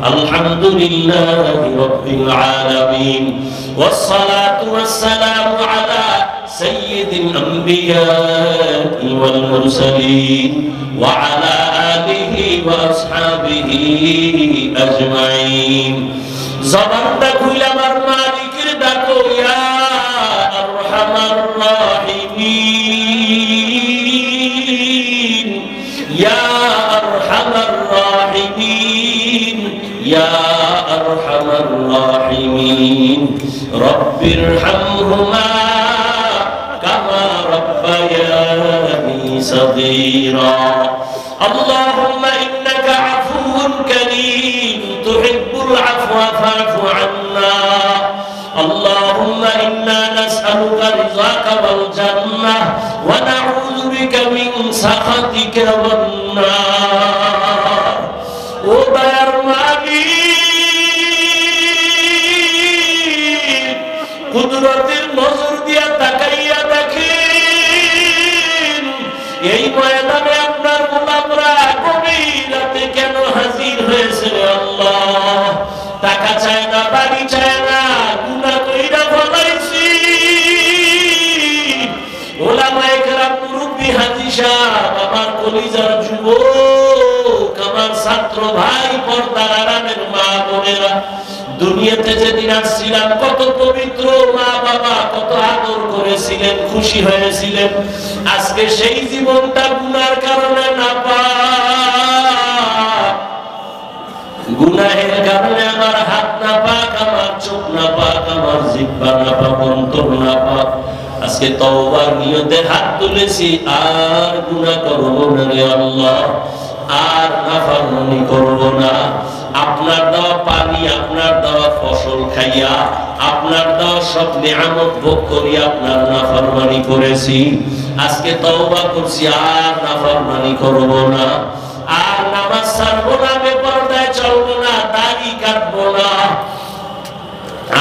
আলহামদুলিল্লাহি রাব্বিল আলামিন والصلاة والسلام على سيد الأنبياء والمرسلين وعلى آله وأصحابه أجمعين زبانটা খুলে আমার মালিকের ডাকো ইয়া আরহামার রাহিমিন ইয়া আরহামার রাহিমিন ইয়া আরহামার রাহিমিন রব্বিরহামহুমা কামা রাব্বায়ানি সগীরা আল্লাহুম্মা ইন্নাকা আফুউন কারীম তুহিব্বুল আফওয়া ফা'ফু আন্না আল্লাহুম্মা ইন্না নাসআলুকা রিযাকা ওয়াল জান্নাহ ওয়া নাউযু বিকা মিন সাখাতিকা ওয়ান নার ও দয়ার মালিক কুদরতের নজর দিয়া তাকাইয়া দেখেন এই ময়দানে আপনার গোলামরা গভীর রাতে কেন হাজির হয়েছে আল্লাহ টাকা চায় না বাড়ি চায় না গুনাহ কইরা ফলাইছি ওলামায়ে কেরাম মুরব্বি হাজী সাহেব আমার কলিজার যুবক আমার ছাত্র ভাই পর্দার আড়ালের মা বোনেরা দুনিয়াতে যেদিন আসছিলাম কত পবিত্র মা বাবা কত আদর করেছিলেন খুশি হয়েছিলেন আজকে সেই জীবনটা গুনার কারণে নাপাক গুনাহের কারণে আমার হাত নাপাক আমার চোখ নাপাক আমার জিহ্বা নাপাক অন্তর নাপাক আজকে তওবার নিয়তে হাত তুলেছি আর গুনাহ করব না রে আল্লাহ আর নাফরমানি করব না আপনার দেওয়া পানি আপনার দেওয়া ফসল খাইয়া আপনার দেওয়া সব নিয়ামত ভোগ করি আপনার নাফরমানি করেছি আজকে তওবা করছি আর নাফরমানি করব না আর নামাজ ছাড়বো না বেপরদায় চলবো না দাড়ি কাটবো না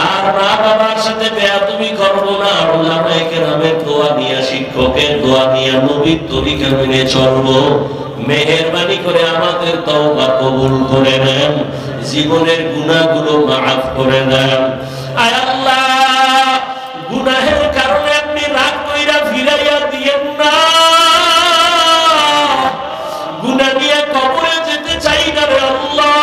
আর মা বাবার সাথে বেয়াদবি করবো না উলামায়ে কেরামের দোয়া নিয়ে শিক্ষকের দোয়া নিয়ে নবীর তরিকা মেনে চলবো মেহেরবানি করে আমাদের তওবা কবুল করে নেন জীবনের গুনাহগুলো মাফ করে দেন আয় আল্লাহ গুনাহের কারণে আপনি রাগ কইরা ফিরাইয়া দিয়েন না গুনাহ নিয়ে কবরে যেতে চাই না রে আল্লাহ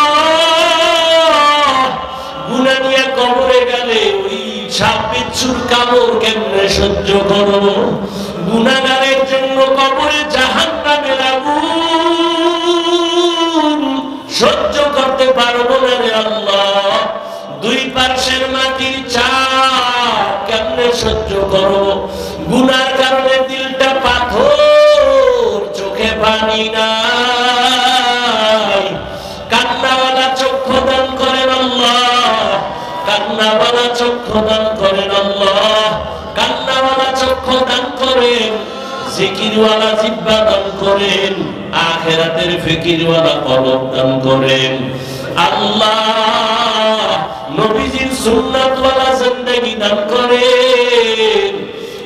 গুনাহ নিয়ে কবরে গেলে ওই সাপ বিচ্ছুর কামড় কেমনে সহ্য করব গুনাহগারের জন্য কবরে জাহান্নামের আগুন সহ্য করতে পারবো না রে আল্লাহ দুই পার্শ্বের মাটির চাপ কেমনে সহ্য করব গুনার কারণে দিলটা পাথর চোখে পানি নাই কান্নাওয়ালা চক্ষু দান করেন আল্লাহ কান্নাওয়ালা চক্ষু দান করেন আল্লাহ কান্নাওয়ালা চক্ষু দান করেন জিকিরওয়ালা জিহ্বা দান করেন আখিরাতের ফিকিরওয়ালা কলব দান করেন আল্লাহ নবীজির সুন্নাতওয়ালা জিন্দেগি দান করেন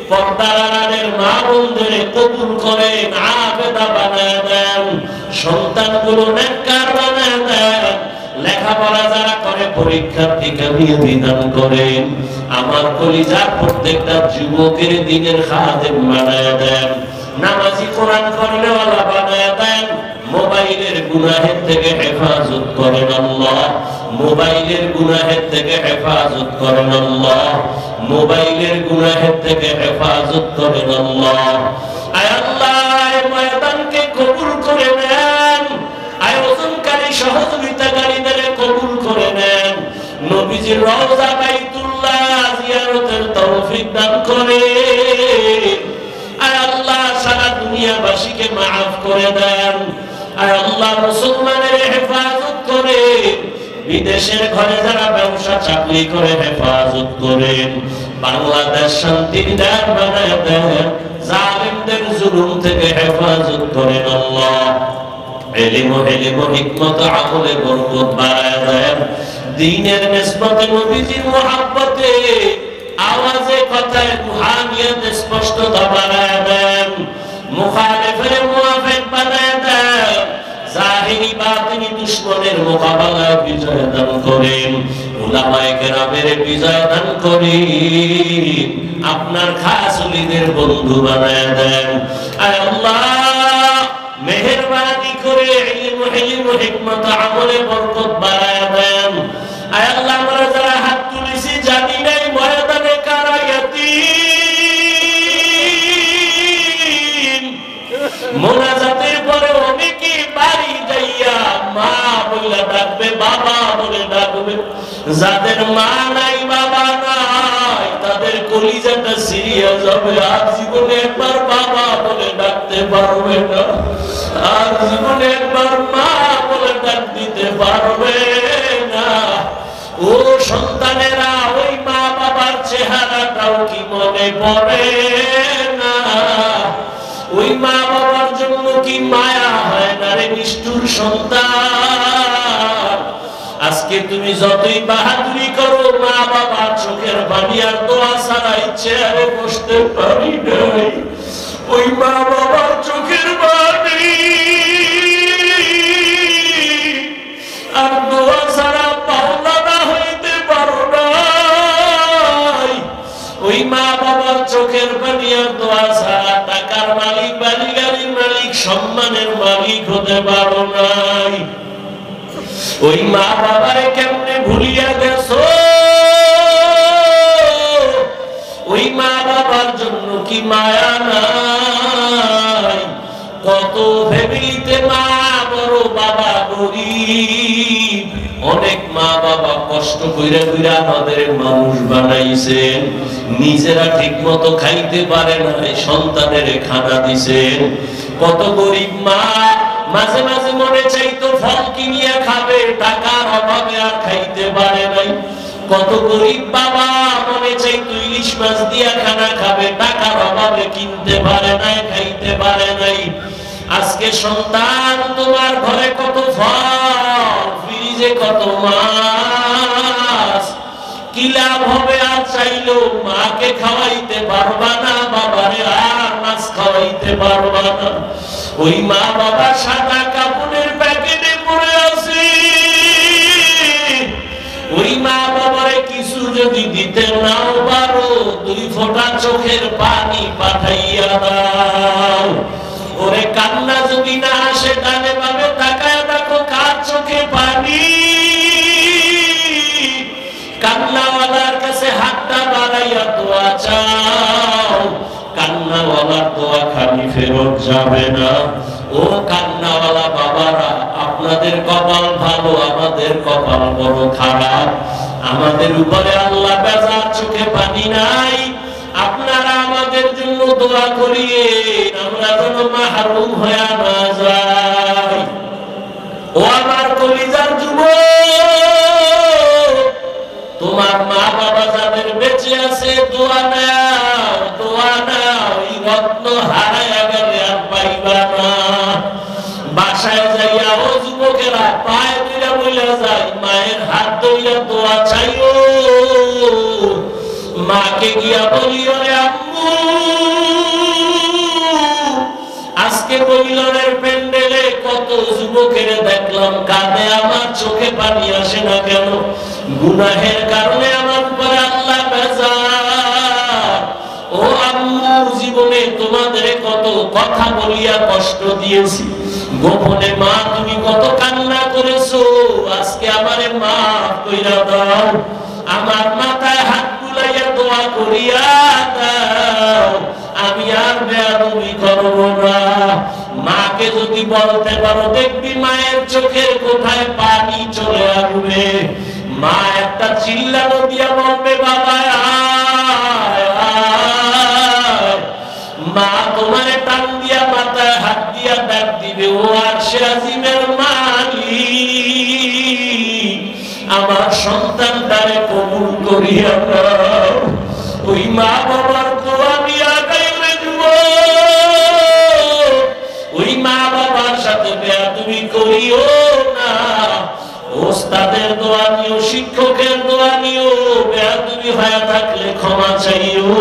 পর্দার আড়ালের মা বোনদের কবুল করেন আবেদা বানায় দেন সন্তানগুলো নেককার বানায় দেন লেখাপড়া যারা করে পরীক্ষার্থী কামিয়াবি দান করেন আমার কলিজার প্রত্যেকটা যুবকের দিনের খাদেম বানায় দেন নামাজি কোরআন পড়নেওয়ালা বানায় দেন মোবাইলের গুনাহের থেকে হেফাজত করেন আল্লাহ মোবাইলের গুনাহের থেকে হেফাজত করেন আল্লাহ মোবাইলের গুনাহের থেকে হেফাজত করেন আল্লাহ আয় আল্লাহ এই ময়দানকে কবুল করে নেন আয়োজনকারী সহযোগিতাকারীদের কবুল করে নেন নবীজির রওজা বাইতুল্লাহ জিয়ারতের তৌফিক দান করেন আয় আল্লাহ সারা দুনিয়াবাসীকে মাফ করে দেন আয় আল্লাহ মুসলমানের হেফাজত করেন বিদেশের ঘরে যারা ব্যবসা চাকরি করে হেফাজত করেন বাংলাদেশ শান্তির দ্বার বানায় দেন জালিমদের জুলুম থেকে হেফাজত করেন আল্লাহ ইলম হিকমত আমলে বরকত বাড়ায় দেন দ্বীনের নিসবতে নবীজির মুহাব্বতে আওয়াজে কথায় রুহানিয়ত স্পষ্টতা বাড়ায় দেন মুখালিফের মুওয়াফিক বানায় দেন জাহিরি বাতিনি দুশমনের মোকাবেলায় বিজয় দান করেন, উলামায়ে কেরামের বিজয় দান করেন, আপনার খাস ওলিদের বন্ধু বানায় দেন। আয় আল্লাহ মেহেরবানি করে ইলম হিকমত আমলে বরকত বাড়ায় দেন। আয় আল্লাহ আমরা যারা হাত তুলেছি জানি নাই ময়দানে কারা ইয়াতীম, মোনাজাতের পরে অনেকে বাড়ি যাইয়া মা বলে ডাকবে, বাবা বলে ডাকবে। যাদের মা নাই বাবা নাই তাদের কলিজাটা সিরিয়াস হবে, আর জীবনে একবার বাবা বলে ডাকতে পারবে না, আর জীবনে একবার মা বলে ডাক দিতে পারবে না। ও সন্তানেরা, ওই মা বাবার চেহারাটাও কি মনে পড়ে না? ওই মা বাবার জন্য কি মায়া হয় না রে নিষ্ঠুর সন্তান? আজকে তুমি যতই বাহাদুরি করো, মা বাবার চোখের পানি আর দোয়া ছাড়া চেয়ারে বসতে পারি নাই। ওই মা বাবার চোখের পানি আর দোয়া ছাড়া পাওনা হইতে পারো নাই। ওই মা বাবার চোখের পানি আর দোয়া ছাড়া টাকার মালিক, বাড়ি গাড়ির মালিক, সম্মানের মালিক হতে পারো নাই। ওই মা বাবারে কেমনে ভুলিয়া গেছো? ওই মা বাবার জন্য কি মায়া নাই? কত ফ্যামিলিতে মা বড় বাবা গরিব, অনেক মা বাবা কষ্ট কইরা কইরা আমাদের মানুষ বানাইছেন, নিজেরা ঠিক মতো খাইতে পারে না, সন্তানের খানা দিছেন। কত গরিব মা মাঝে মাঝে মনে চাইতো ফল কিনিয়া খাবে, টাকার অভাবে আর খাইতে পারে নাই। কত গরিব বাবা মনে চাইতো ইলিশ মাছ দিয়া খানা খাবে, টাকার অভাবে কিনতে পারে নাই, খাইতে পারে নাই। আজকে সন্তান তোমার ঘরে কত ফল, ফ্রিজে কত মাছ, কি লাভ হবে? আর চাইলো মাকে খাওয়াইতে পারবা না, বাবারে আর মাছ খাওয়াইতে পারবা না। ওই মা বাবা সাদা কাপড়ের প্যাকেটে পড়ে আছে, ওই মা বাবারে কিছু যদি দিতে নাও পারো, 2 ফোঁটা চোখের পানি পাঠাইয়া দাও। ওরে কান্না যদি না আসে, ডানে বামে তাকায় দেখো কার চোখে পানি। কান্নাওয়ালার কাছে হাতটা বাড়াইয়া দোয়া চাও, কান্নাওয়ালার দোয়া খালি ফেরত যাবে না। ও কান্নাওয়ালা বাবারা, আপনাদের কপাল ভালো, আমাদের কপাল বড় খারাপ। আমাদের উপরে আল্লাহ বেজার, চোখে পানি নাই। আপনারা আমাদের জন্য দোয়া করিয়ে আমরা যেন মাহরুম হয়ে না যাই। ও আমার কলিজার যুবক, তোমার মা বাবা যাদের বেঁচে আছে দোয়া নাও, দোয়া নাও। এই রত্ন হারায়া গেলে আর পাইবা না। বাসায় যাইয়া ও যুবকেরা পায়ে ধইরা বইলা যায়, মায়ের হাত ধইরা দোয়া চাইও। মাকে গিয়া বলিও রে আম্মু, আজকে বলিলের প্যান্ডেলে কত যুবকের দেখলাম কাঁদে, আমার চোখে পানি আসে না কেন? গুনাহের কারণে আমার উপরে আল্লাহ বেজার। ও আম্মু, জীবনে তোমাদের কত কথা বলিয়া কষ্ট দিয়েছি, গোপনে মা তুমি কত কান্না করেছো, আজকে আমারে মাফ কইরা দাও। আমার মাথায় হাত বুলাইয়া দোয়া করিয়া দাও, আমি আর বেয়াদবি করব না। মাকে যদি বলতে পারো, দেখবি মায়ের চোখের কোথায় পানি চলে আসবে। মা একটা চিল্লানো দিয়া বলবে, বাবা আয় আয়। মা তোমারে টান দিয়া মাথায় হাত দিয়া ডাক দিবে, ও আরশে আজিমের মালিক, আমার সন্তানটারে কবুল করিয়া দাও। ওই মা বাবার দোয়া দিয়া গাইলে যুবক, ওই মা বাবার সাথে বেয়াদবি করিও না। ওস্তাদের দোয়া নিও, শিক্ষকের দোয়া নিও, বেয়াদবি হয়ে থাকলে ক্ষমা চাইও।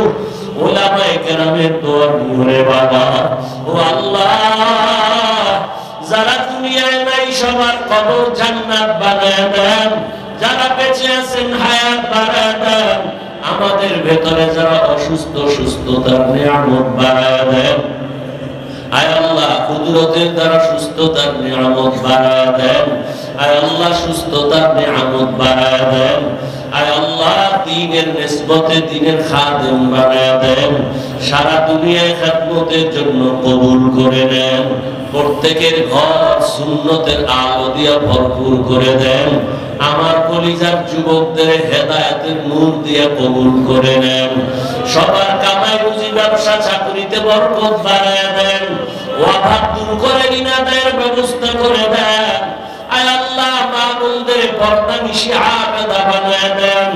ওলামায়ে কেরামের দোয়া নিও রে বাবা। ও আল্লাহ, যারা দুনিয়ায় সবার কবর জান্নাত বানায় দেন, যারা বেঁচে আছেন হায়াত বাড়ায় দেন, আমাদের ভেতরে যারা অসুস্থ সুস্থতার নিয়ামত বাড়ায় দেন। আয় আল্লাহ কুদরতের দ্বারা সুস্থতার নিয়ামত বাড়ায় দেন। আয় আল্লাহ সুস্থতার নিয়ামত বাড়ায় দেন। আয় আল্লাহ দ্বীনের নিসবতে দ্বীনের খাদেম বানায় দেন। সারা দুনিয়ায় খেদমতের জন্য কবুল করে নেন। প্রত্যেকের ঘর সুন্নতের আলো দিয়ে ভরপুর করে দেন। আমার কলিজার যুবকদের হেদায়েতের নূর দিয়ে কবুল করে নেন। সবার কামাই রুজি ব্যবসা চাকরিতে বরকত বাড়ায় দেন। অভাব দূর করে ঋণাদায়ের ব্যবস্থা করে দেন। আয় আল্লাহ মা বোনদের পর্দা নিশি আবেদা বানায় দেন।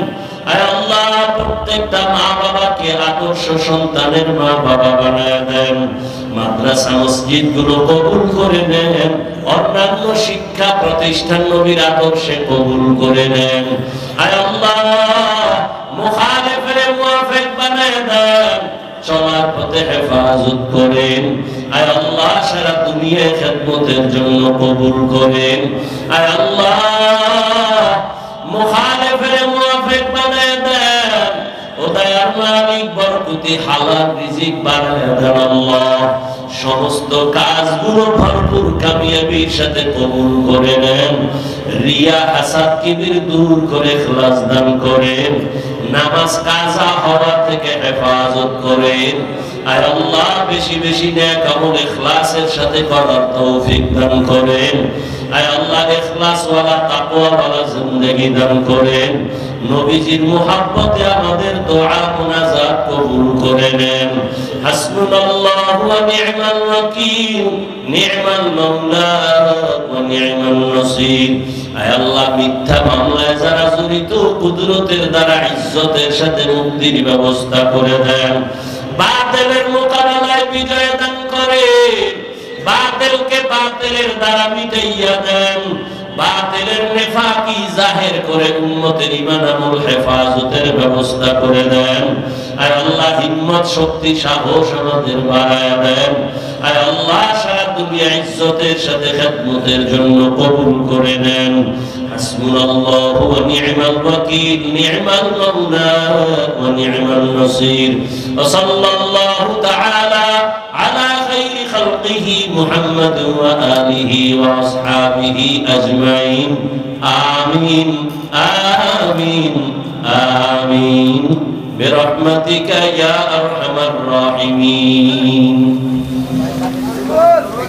আয় আল্লাহ প্রত্যেকটা মা বাবাকে আদর্শ সন্তানের মা বাবা বানায় দেন। মাদ্রাসা মসজিদ গুলো কবুল করে নেন। অন্যান্য শিক্ষা প্রতিষ্ঠান নবীর আদর্শে কবুল করে নেন। আয় আল্লাহ মুখালিফের মুওয়াফিক বানায় দেন। চলার পথে হেফাজত করেন। আয় আল্লাহ সারা দুনিয়ায় খেদমতের জন্য কবুল করেন। আয় আল্লাহ মুখালিফের মুওয়াফিক বানায় দেন। ও দয়ার মালিক বরকতি হালাল রিজিক বাড়ায় দেন আল্লাহ। সমস্ত কাজগুলো ভরপুর কামিয়াবির সাথে কবুল করে নেন। রিয়া হাসাদ কিবির দূর করে ইখলাস দান করেন। নামাজ কাজা হওয়া থেকে হেফাজত করেন। আয় আল্লাহ বেশি বেশি নেক আমল ইখলাসের সাথে করার তৌফিক দান করেন। আয় আল্লাহ ইখলাস ওয়ালা তাকওয়া ওয়ালা জিন্দেগি দান করেন। নবীজির মুহাব্বতে আমাদের দোয়া মুনাজাত কবুল করে নেন। হাসবুনাল্লাহু ওয়া নি'মাল ওয়াকিল, নি'মাল মাওলা ওয়া নি'মান নাসির। আয় আল্লাহ মিথ্যা মামলায় যারা জড়িত কুদরতের দ্বারা ইজ্জতের সাথে মুক্তির ব্যবস্থা করে দেন। বাতিলের মোকাবেলায় বিজয় দান করেন। বাতিলকে বাতিলের দ্বারা মিটাইয়া দেন। বাতিলের নেফাকি জাহির করে উম্মতের ঈমান আমল হেফাজতের ব্যবস্থা করে দেন। আয় আল্লাহ হিম্মত শক্তি সাহস আমাদের বাড়ায় দেন। আয় আল্লাহ সারা দুনিয়া ইজ্জতের সাথে খেদমতের জন্য কবুল করে নেন। হাসবুনাল্লাহু ওয়া নি'মাল ওয়াকিল, নি'মাল মাওলা ওয়া নি'মান নাসির। ওয়া সাল্লাল্লাহু তাআলা আলা খাইরি খালকিহি মুহাম্মাদ ওয়া আলিহি ওয়া আসহাবিহি আজমাইন। আমিন আমিন আমিন বিরহমাতিকা ইয়া আরহামার রাহিমিন।